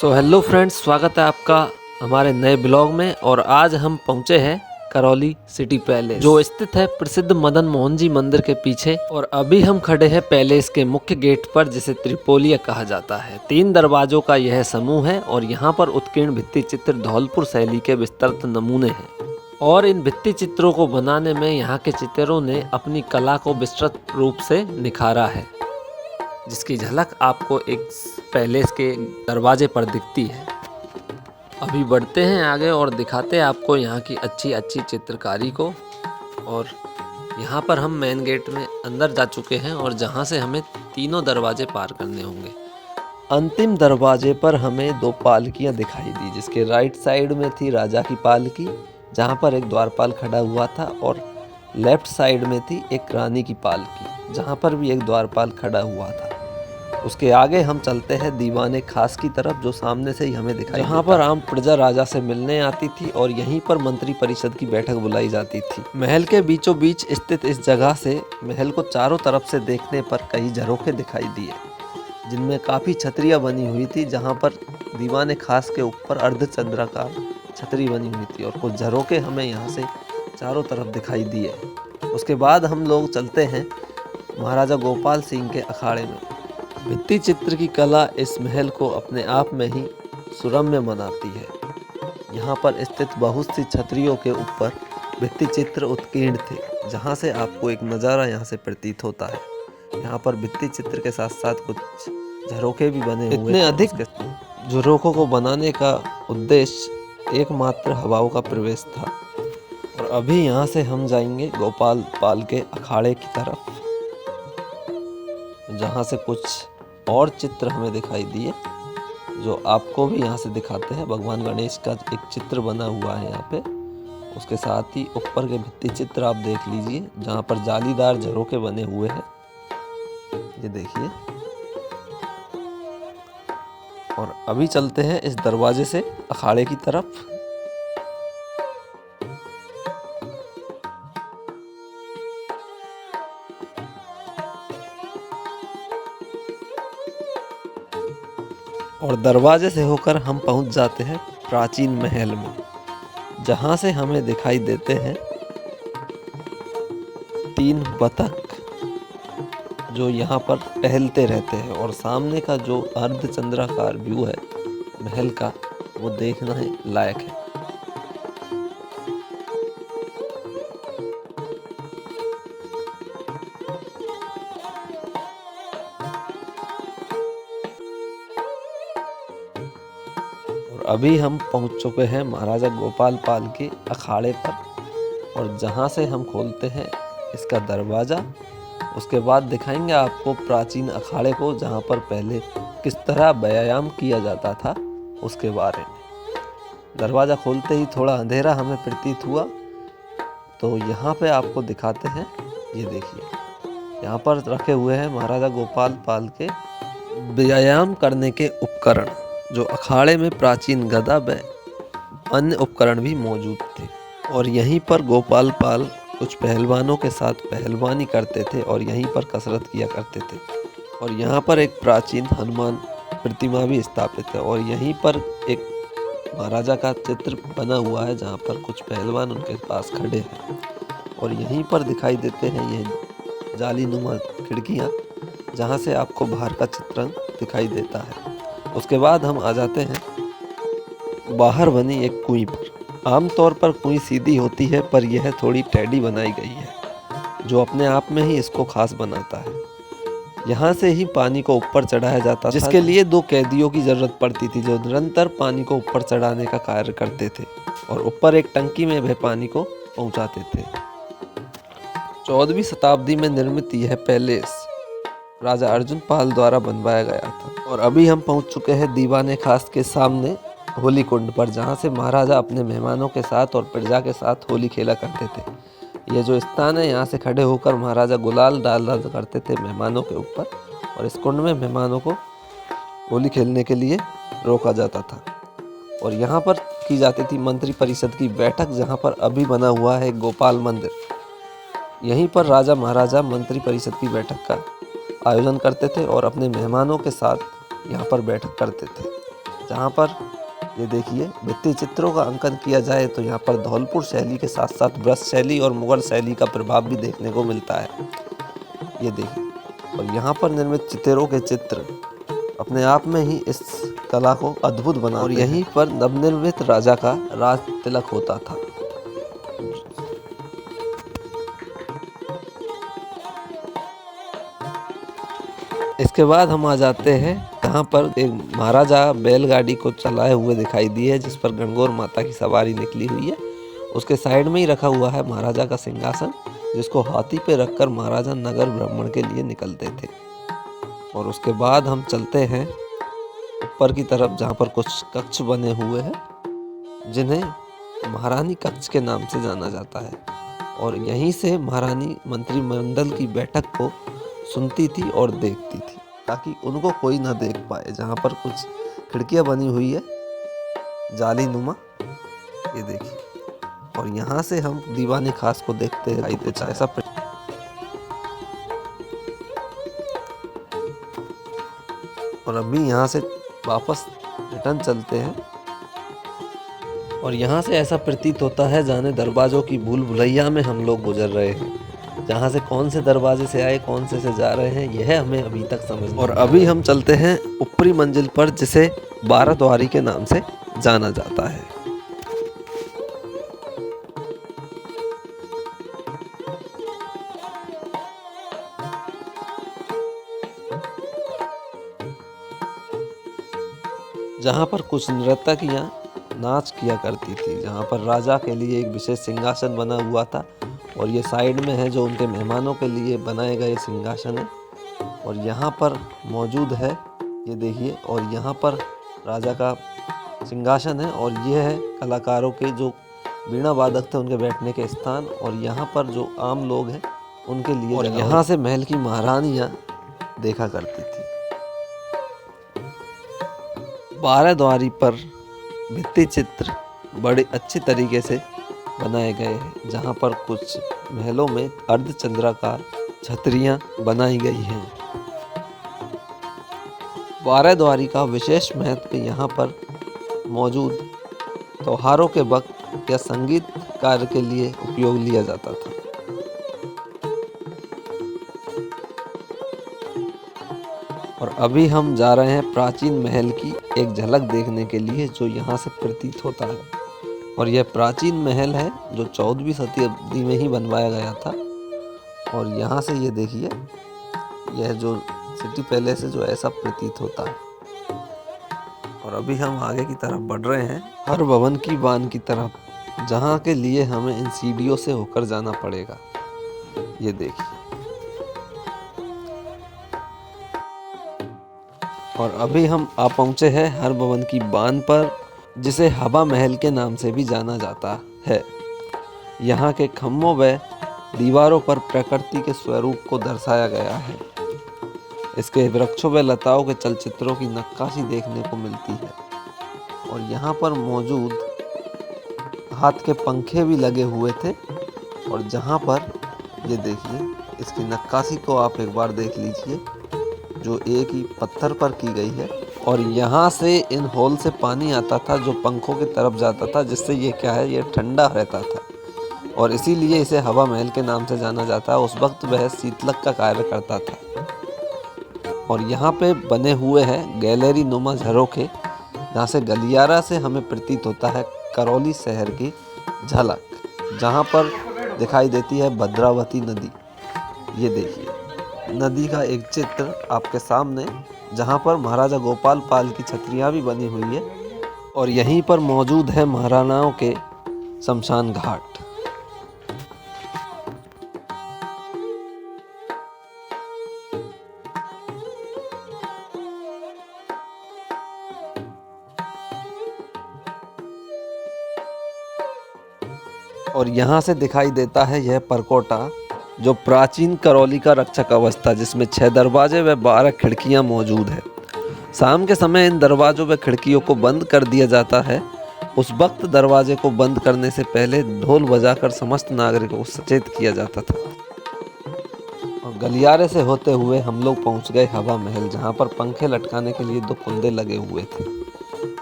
Hello friends, स्वागत है आपका हमारे नए ब्लॉग में। और आज हम पहुंचे हैं करौली सिटी पैलेस, जो स्थित है प्रसिद्ध मदन मोहन जी मंदिर के पीछे। और अभी हम खड़े हैं पैलेस के मुख्य गेट पर, जिसे त्रिपोलिया कहा जाता है। 3 दरवाजों का यह समूह है और यहाँ पर उत्कीर्ण भित्ति चित्र धौलपुर शैली के विस्तृत नमूने हैं। और इन भित्ति चित्रों को बनाने में यहाँ के चित्रों ने अपनी कला को विस्तृत रूप से निखारा है, जिसकी झलक आपको एक पैलेस के दरवाजे पर दिखती है। अभी बढ़ते हैं आगे और दिखाते हैं आपको यहाँ की अच्छी अच्छी चित्रकारी को। और यहाँ पर हम मेन गेट में अंदर जा चुके हैं और जहाँ से हमें तीनों दरवाजे पार करने होंगे। अंतिम दरवाजे पर हमें 2 पालकियाँ दिखाई दी, जिसके राइट साइड में थी राजा की पालकी, जहाँ पर एक द्वारपाल खड़ा हुआ था, और लेफ्ट साइड में थी एक रानी की पालकी, जहाँ पर भी एक द्वारपाल खड़ा हुआ था। उसके आगे हम चलते हैं दीवाने खास की तरफ, जो सामने से ही हमें दिखाई, जहाँ पर आम प्रजा राजा से मिलने आती थी और यहीं पर मंत्री परिषद की बैठक बुलाई जाती थी। महल के बीचों बीच स्थित इस जगह से महल को चारों तरफ से देखने पर कई झरोखे दिखाई दिए, जिनमें काफ़ी छतरियाँ बनी हुई थी, जहाँ पर दीवाने खास के ऊपर अर्धचंद्राकार छतरी बनी हुई थी, और कुछ झरोखे हमें यहाँ से चारों तरफ दिखाई दिए। उसके बाद हम लोग चलते हैं महाराजा गोपाल सिंह के अखाड़े में। भित्ति चित्र की कला इस महल को अपने आप में ही सुरम्य बनाती है। यहाँ पर स्थित बहुत सी छतरियों के ऊपर भित्ति चित्र उत्कीर्ण थे, जहाँ से आपको एक नज़ारा यहाँ से प्रतीत होता है। यहाँ पर भित्ति चित्र के साथ साथ कुछ झरोखे भी बने हुए। इतने अधिक झरोखों को बनाने का उद्देश्य एकमात्र हवाओं का प्रवेश था। और अभी यहाँ से हम जाएंगे गोपाल पाल के अखाड़े की तरफ, जहाँ से कुछ और चित्र हमें दिखाई दिए, जो आपको भी यहाँ से दिखाते हैं। भगवान गणेश का एक चित्र बना हुआ है यहाँ पे। उसके साथ ही ऊपर के भित्ति चित्र आप देख लीजिए, जहाँ पर जालीदार झरोखे बने हुए हैं, ये देखिए। और अभी चलते हैं इस दरवाजे से अखाड़े की तरफ। और दरवाजे से होकर हम पहुंच जाते हैं प्राचीन महल में, जहां से हमें दिखाई देते हैं 3 बतख, जो यहाँ पर टहलते रहते हैं। और सामने का जो अर्धचंद्राकार व्यू है महल का, वो देखना है लायक है। अभी हम पहुंच चुके हैं महाराजा गोपाल पाल के अखाड़े पर, और जहां से हम खोलते हैं इसका दरवाज़ा। उसके बाद दिखाएंगे आपको प्राचीन अखाड़े को, जहां पर पहले किस तरह व्यायाम किया जाता था उसके बारे में। दरवाज़ा खोलते ही थोड़ा अंधेरा हमें प्रतीत हुआ, तो यहाँ पे आपको दिखाते हैं। ये देखिए, यहाँ पर रखे हुए हैं महाराजा गोपाल पाल के व्यायाम करने के उपकरण, जो अखाड़े में प्राचीन गदा व अन्य उपकरण भी मौजूद थे। और यहीं पर गोपाल पाल कुछ पहलवानों के साथ पहलवानी करते थे और यहीं पर कसरत किया करते थे। और यहाँ पर एक प्राचीन हनुमान प्रतिमा भी स्थापित है, और यहीं पर एक महाराजा का चित्र बना हुआ है, जहाँ पर कुछ पहलवान उनके पास खड़े हैं। और यहीं पर दिखाई देते हैं ये जालीनुमा खिड़कियाँ, जहाँ से आपको बाहर का चित्रण दिखाई देता है। उसके बाद हम आ जाते हैं बाहर बनी एक कुएं पर। आमतौर पर कुएं सीधी होती है, पर यह थोड़ी टेढ़ी बनाई गई है, जो अपने आप में ही इसको खास बनाता है। यहाँ से ही पानी को ऊपर चढ़ाया जाता था, जिसके लिए 2 कैदियों की जरूरत पड़ती थी, जो निरंतर पानी को ऊपर चढ़ाने का कार्य करते थे, और ऊपर एक टंकी में वह पानी को पहुँचाते थे। 14वीं शताब्दी में निर्मित यह पैलेस राजा अर्जुन पाल द्वारा बनवाया गया था। और अभी हम पहुंच चुके हैं दीवाने खास के सामने होली कुंड पर, जहां से महाराजा अपने मेहमानों के साथ और प्रजा के साथ होली खेला करते थे। यह जो स्थान है, यहाँ से खड़े होकर महाराजा गुलाल डाला करते थे मेहमानों के ऊपर, और इस कुंड में मेहमानों को होली खेलने के लिए रोका जाता था। और यहाँ पर की जाती थी मंत्री परिषद की बैठक, जहाँ पर अभी बना हुआ है गोपाल मंदिर। यहीं पर राजा महाराजा मंत्री परिषद की बैठक का आयोजन करते थे और अपने मेहमानों के साथ यहाँ पर बैठक करते थे। जहाँ पर ये देखिए भित्ति चित्रों का अंकन किया जाए तो यहाँ पर धौलपुर शैली के साथ साथ ब्रज शैली और मुगल शैली का प्रभाव भी देखने को मिलता है। ये देखिए, और यहाँ पर निर्मित चितेरों के चित्र अपने आप में ही इस कला को अद्भुत बना, और यहीं पर नवनिर्मित राजा का राज तिलक होता था। इसके बाद हम आ जाते हैं जहाँ पर एक महाराजा बैलगाड़ी को चलाए हुए दिखाई दी है, जिस पर गणगौर माता की सवारी निकली हुई है। उसके साइड में ही रखा हुआ है महाराजा का सिंहासन, जिसको हाथी पे रखकर महाराजा नगर भ्रमण के लिए निकलते थे। और उसके बाद हम चलते हैं ऊपर की तरफ, जहाँ पर कुछ कक्ष बने हुए हैं जिन्हें महारानी कक्ष के नाम से जाना जाता है। और यहीं से महारानी मंत्रिमंडल की बैठक को सुनती थी और देखती थी, ताकि उनको कोई ना देख पाए। जहाँ पर कुछ खिड़कियाँ बनी हुई है जाली नुमा, ये देखिए, और यहाँ से हम दीवानी खास को देखते हैं। ऐसा और अभी यहाँ से वापस रिटर्न चलते हैं, और यहाँ से ऐसा प्रतीत होता है जाने दरवाज़ों की भूल भुलैया में हम लोग गुजर रहे हैं। जहाँ से कौन से दरवाजे से आए, कौन से जा रहे हैं, यह हमें अभी तक समझ। और अभी हम चलते हैं ऊपरी मंजिल पर, जिसे 12 द्वारी के नाम से जाना जाता है। जहाँ पर कुछ नर्तकियाँ नाच किया करती थी, जहाँ पर राजा के लिए एक विशेष सिंहासन बना हुआ था, और ये साइड में है जो उनके मेहमानों के लिए बनाए गए सिंहासन है। और यहाँ पर मौजूद है, ये देखिए, और यहाँ पर राजा का सिंहासन है, और ये है कलाकारों के जो वीणा वादक थे उनके बैठने के स्थान, और यहाँ पर जो आम लोग हैं उनके लिए। और यहाँ से महल की महारानियाँ देखा करती थी। 12 द्वारी पर भित्ति चित्र बड़े अच्छे तरीके से बनाए गए हैं, जहाँ पर कुछ महलों में अर्धचंद्राकार छतरियाँ बनाई गई हैं। 12 द्वारी का विशेष महत्व यहाँ पर मौजूद त्योहारों के वक्त या संगीत कार्य के लिए उपयोग लिया जाता था। और अभी हम जा रहे हैं प्राचीन महल की एक झलक देखने के लिए, जो यहाँ से प्रतीत होता है। और यह प्राचीन महल है जो 14वीं शताब्दी में ही बनवाया गया था। और यहाँ से ये देखिए, यह जो सिटी पैलेस है जो ऐसा प्रतीत होता है। और अभी हम आगे की तरफ बढ़ रहे हैं हर भवन की बान की तरफ, जहाँ के लिए हमें इन सीढ़ियों से होकर जाना पड़ेगा। ये देखिए, और अभी हम आ पहुँचे हैं हर भवन की बान पर, जिसे हवा महल के नाम से भी जाना जाता है। यहाँ के खम्भों व दीवारों पर प्रकृति के स्वरूप को दर्शाया गया है। इसके वृक्षों व लताओं के चलचित्रों की नक्काशी देखने को मिलती है। और यहाँ पर मौजूद हाथ के पंखे भी लगे हुए थे। और जहाँ पर ये देखिए, इसकी नक्काशी को आप एक बार देख लीजिए, जो एक ही पत्थर पर की गई है। और यहाँ से इन होल से पानी आता था जो पंखों की तरफ जाता था, जिससे ये क्या है, ये ठंडा रहता था, और इसीलिए इसे हवा महल के नाम से जाना जाता है। उस वक्त वह शीतलक का कार्य करता था। और यहाँ पे बने हुए हैं गैलरी नुमा झरोखे, जहाँ से गलियारा से हमें प्रतीत होता है करौली शहर की झलक, जहाँ पर दिखाई देती है भद्रावती नदी। ये देखिए, नदी का एक चित्र आपके सामने, जहाँ पर महाराजा गोपाल पाल की छतरियाँ भी बनी हुई है। और यहीं पर मौजूद है महाराणाओं के शमशान घाट। और यहाँ से दिखाई देता है यह परकोटा, जो प्राचीन करौली का रक्षक कवच था, जिसमें 6 दरवाजे व 12 खिड़कियाँ मौजूद है। शाम के समय इन दरवाजों व खिड़कियों को बंद कर दिया जाता है। उस वक्त दरवाजे को बंद करने से पहले ढोल बजाकर समस्त नागरिकों को सचेत किया जाता था। और गलियारे से होते हुए हम लोग पहुंच गए हवा महल, जहां पर पंखे लटकाने के लिए 2 कुंडे लगे हुए थे।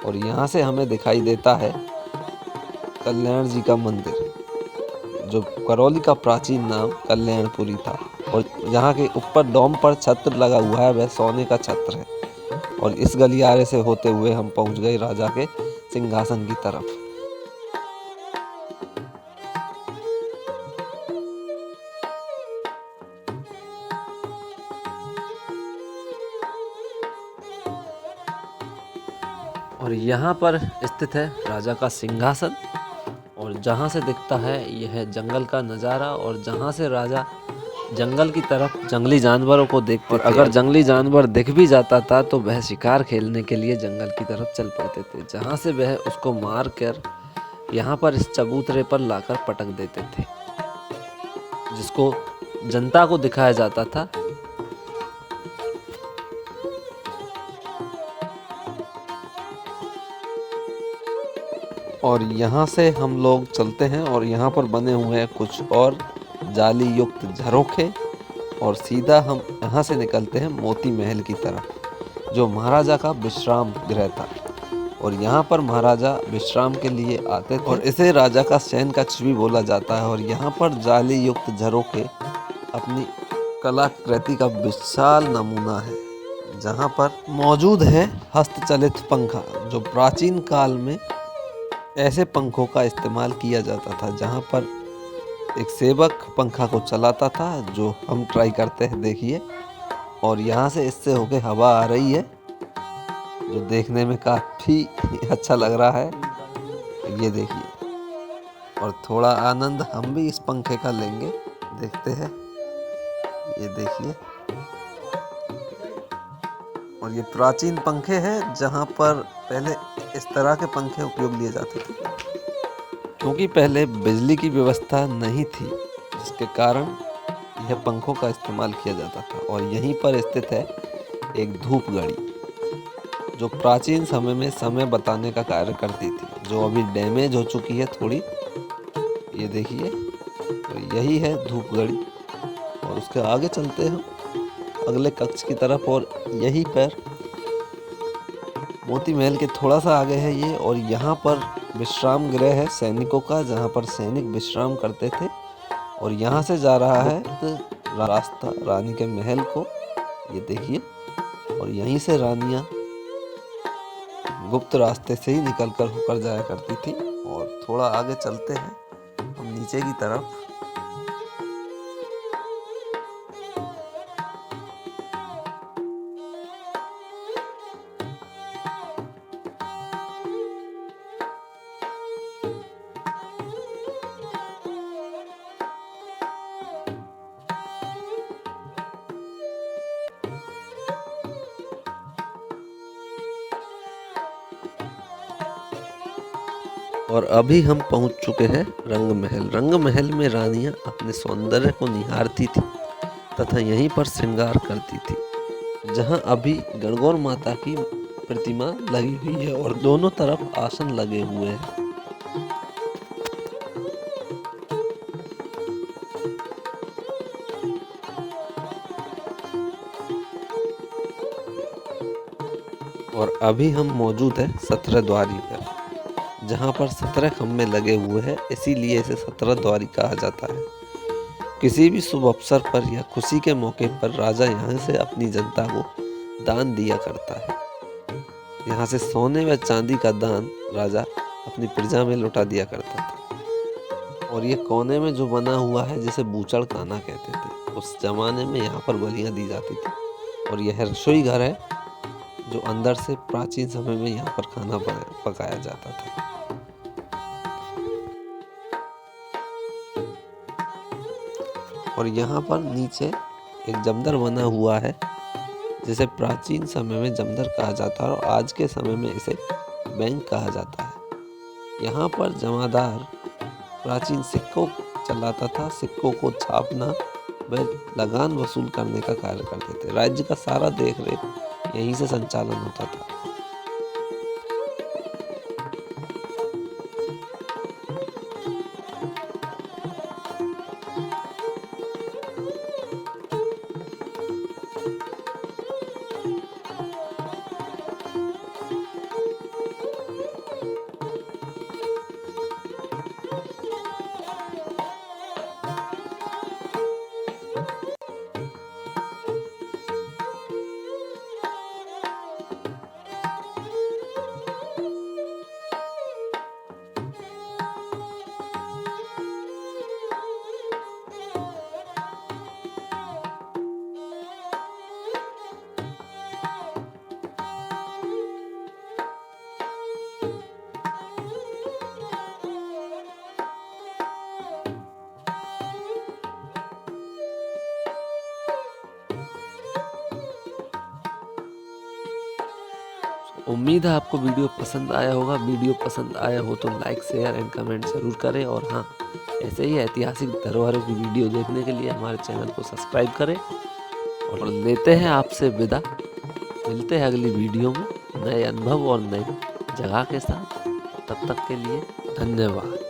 और यहाँ से हमें दिखाई देता है कल्याण जी का मंदिर, जो करौली का प्राचीन नाम कल्याणपुरी था। और यहाँ के ऊपर डोम पर छत्र लगा हुआ है, वह सोने का छत्र है। और इस गलियारे से होते हुए हम पहुँच गए राजा के सिंहासन की तरफ। और यहाँ पर स्थित है राजा का सिंहासन, और जहाँ से दिखता है यह जंगल का नज़ारा, और जहाँ से राजा जंगल की तरफ जंगली जानवरों को देखते थे। अगर जंगली जानवर दिख भी जाता था तो वह शिकार खेलने के लिए जंगल की तरफ चल पड़ते थे, जहाँ से वह उसको मार कर यहाँ पर इस चबूतरे पर लाकर पटक देते थे, जिसको जनता को दिखाया जाता था। और यहाँ से हम लोग चलते हैं और यहाँ पर बने हुए हैं कुछ और जाली युक्त झरोखे, और सीधा हम यहाँ से निकलते हैं मोती महल की तरफ, जो महाराजा का विश्राम गृह था। और यहाँ पर महाराजा विश्राम के लिए आते थे, और इसे राजा का शयन कक्ष भी बोला जाता है। और यहाँ पर जाली युक्त झरोखे अपनी कलाकृति का विशाल नमूना है, जहाँ पर मौजूद है हस्तचलित पंखा, जो प्राचीन काल में ऐसे पंखों का इस्तेमाल किया जाता था, जहाँ पर एक सेवक पंखा को चलाता था, जो हम ट्राई करते हैं, देखिए। और यहाँ से इससे होके हवा आ रही है, जो देखने में काफ़ी अच्छा लग रहा है, ये देखिए। और थोड़ा आनंद हम भी इस पंखे का लेंगे, देखते हैं, ये देखिए। और ये प्राचीन पंखे हैं, जहाँ पर पहले इस तरह के पंखे उपयोग लिए जाते थे, क्योंकि पहले बिजली की व्यवस्था नहीं थी, जिसके कारण यह पंखों का इस्तेमाल किया जाता था। और यहीं पर स्थित है एक धूप घड़ी, जो प्राचीन समय में समय बताने का कार्य करती थी, जो अभी डैमेज हो चुकी है थोड़ी, ये देखिए। तो यही है धूप घड़ी। और उसके आगे चलते हैं अगले कक्ष की तरफ, और यहीं पर मोती महल के थोड़ा सा आगे है ये। और यहाँ पर विश्राम गृह है सैनिकों का, जहाँ पर सैनिक विश्राम करते थे। और यहाँ से जा रहा है रास्ता रानी के महल को, ये देखिए। और यहीं से रानियाँ गुप्त रास्ते से ही निकलकर होकर जाया करती थी। और थोड़ा आगे चलते हैं हम नीचे की तरफ। और अभी हम पहुंच चुके हैं रंग महल। रंग महल में रानियां अपने सौंदर्य को निहारती थी तथा यहीं पर श्रृंगार करती थी, जहां अभी गणगौर माता की प्रतिमा लगी हुई है और दोनों तरफ आसन लगे हुए हैं। और अभी हम मौजूद हैं 17 द्वारी पर, जहाँ पर 17 खम्भे लगे हुए हैं, इसीलिए इसे 17 द्वारी कहा जाता है। किसी भी शुभ अवसर पर या खुशी के मौके पर राजा यहाँ से अपनी जनता को दान दिया करता है। यहाँ से सोने व चांदी का दान राजा अपनी प्रजा में लौटा दिया करता था। और ये कोने में जो बना हुआ है, जिसे बूचड़ खाना कहते थे, उस जमाने में यहाँ पर बलियाँ दी जाती थी। और यह रसोई घर है, जो अंदर से प्राचीन समय में यहाँ पर खाना पकाया जाता था। और यहाँ पर नीचे एक जमदर बना हुआ है, जिसे प्राचीन समय में जमदर कहा जाता है और आज के समय में इसे बैंक कहा जाता है। यहाँ पर जमादार प्राचीन सिक्कों चलाता था, सिक्कों को छापना व लगान वसूल करने का कार्य करते थे। राज्य का सारा देख रेख यहीं से संचालन होता था। उम्मीद है आपको वीडियो पसंद आया होगा। वीडियो पसंद आया हो तो लाइक, शेयर एंड कमेंट ज़रूर करें। और हाँ, ऐसे ही ऐतिहासिक धरोहरों की वीडियो देखने के लिए हमारे चैनल को सब्सक्राइब करें। और लेते हैं आपसे विदा। मिलते हैं अगली वीडियो में नए अनुभव और नई जगह के साथ। तब तक के लिए धन्यवाद।